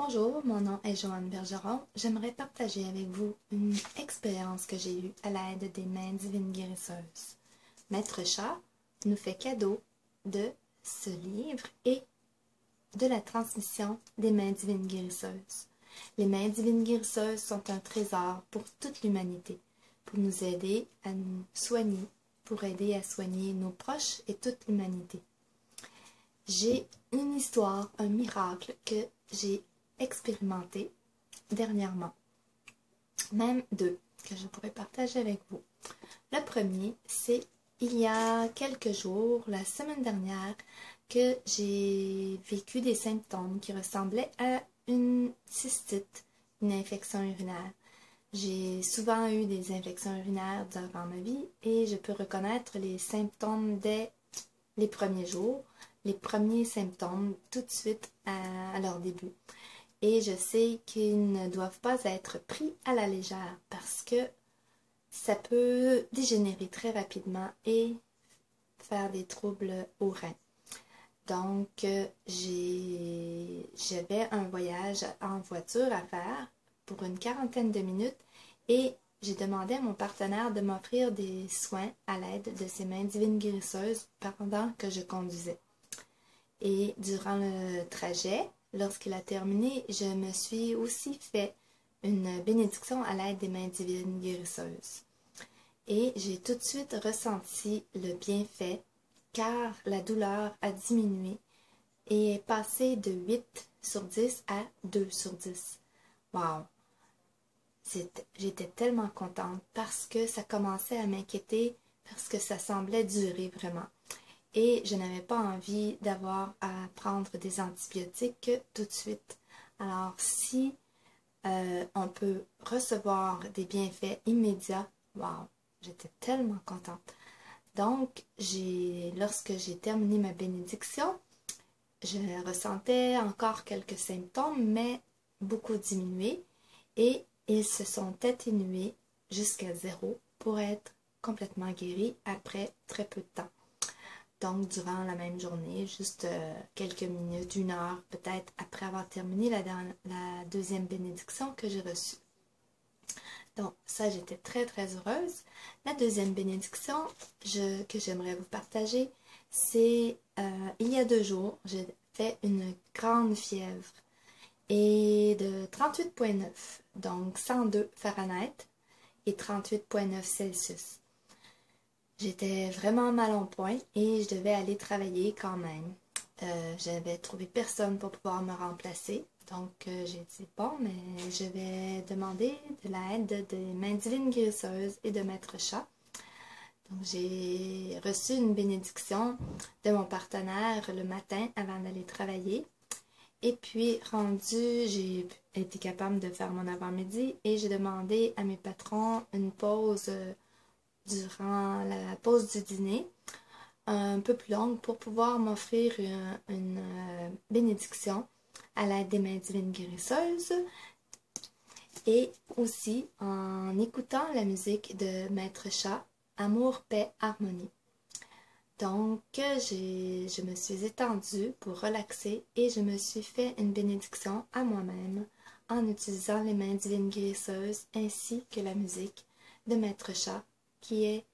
Bonjour, mon nom est Joanne Bergeron. J'aimerais partager avec vous une expérience que j'ai eue à l'aide des mains divines guérisseuses. Maître Sha nous fait cadeau de ce livre et de la transmission des mains divines guérisseuses. Les mains divines guérisseuses sont un trésor pour toute l'humanité, pour nous aider à nous soigner, pour aider à soigner nos proches et toute l'humanité. J'ai une histoire, un miracle que j'ai expérimenté dernièrement. Même deux que je pourrais partager avec vous. Le premier, c'est il y a quelques jours, la semaine dernière, que j'ai vécu des symptômes qui ressemblaient à une cystite, une infection urinaire. J'ai souvent eu des infections urinaires durant ma vie et je peux reconnaître les symptômes dès les premiers jours, les premiers symptômes tout de suite à leur début. Et je sais qu'ils ne doivent pas être pris à la légère parce que ça peut dégénérer très rapidement et faire des troubles aux reins. Donc, j'avais un voyage en voiture à faire pour une quarantaine de minutes et j'ai demandé à mon partenaire de m'offrir des soins à l'aide de ses mains divines guérisseuses pendant que je conduisais. Et durant le trajet, lorsqu'il a terminé, je me suis aussi fait une bénédiction à l'aide des mains divines guérisseuses. Et j'ai tout de suite ressenti le bienfait car la douleur a diminué et est passée de 8/10 à 2/10. Wow! J'étais tellement contente parce que ça commençait à m'inquiéter, parce que ça semblait durer vraiment. Et je n'avais pas envie d'avoir à prendre des antibiotiques tout de suite. Alors, si on peut recevoir des bienfaits immédiats, wow, j'étais tellement contente. Donc, lorsque j'ai terminé ma bénédiction, je ressentais encore quelques symptômes, mais beaucoup diminués, et ils se sont atténués jusqu'à 0 pour être complètement guéris après très peu de temps. Donc, durant la même journée, juste quelques minutes, 1 heure peut-être après avoir terminé la deuxième bénédiction que j'ai reçue. Donc, ça, j'étais très, très heureuse. La deuxième bénédiction que j'aimerais vous partager, c'est il y a 2 jours, j'ai fait une grande fièvre et de 38,9, donc 102 Fahrenheit et 38,9 Celsius. J'étais vraiment mal en point et je devais aller travailler quand même. J'avais trouvé personne pour pouvoir me remplacer. Donc, j'ai dit, bon, mais je vais demander de l'aide des mains divines guérisseuses et de Maître Sha. Donc, j'ai reçu une bénédiction de mon partenaire le matin avant d'aller travailler. Et puis, j'ai été capable de faire mon avant-midi et j'ai demandé à mes patrons une pause durant la pause du dîner, un peu plus longue, pour pouvoir m'offrir une bénédiction à l'aide des mains divines guérisseuses et aussi en écoutant la musique de Maître Sha, Amour, Paix, Harmonie. Donc, je me suis étendue pour relaxer et je me suis fait une bénédiction à moi-même en utilisant les mains divines guérisseuses ainsi que la musique de Maître Sha, qui est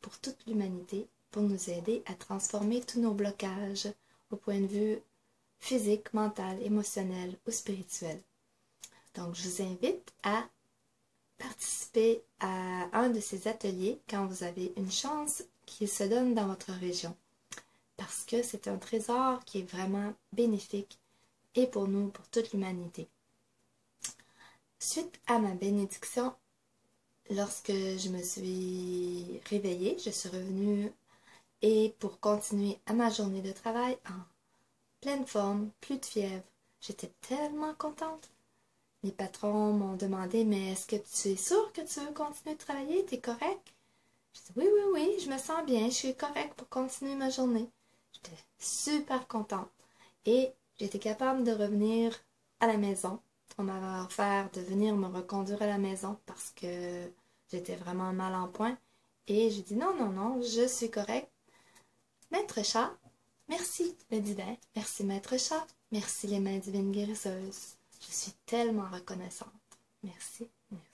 pour toute l'humanité, pour nous aider à transformer tous nos blocages au point de vue physique, mental, émotionnel ou spirituel. Donc, je vous invite à participer à un de ces ateliers quand vous avez une chance qui se donne dans votre région, parce que c'est un trésor qui est vraiment bénéfique et pour nous, pour toute l'humanité. Suite à ma bénédiction, lorsque je me suis réveillée, je suis revenue et pour continuer à ma journée de travail en pleine forme, plus de fièvre. J'étais tellement contente. Les patrons m'ont demandé, mais est-ce que tu es sûre que tu veux continuer de travailler? T'es correct? Je dis, oui, je me sens bien, je suis correcte pour continuer ma journée. J'étais super contente. Et j'étais capable de revenir à la maison. On m'avait offert de venir me reconduire à la maison parce que j'étais vraiment mal en point. Et j'ai dit non, je suis correcte. Maître Sha, merci le divin, merci Maître Sha, merci les mains divines guérisseuses. Je suis tellement reconnaissante. Merci. Merci.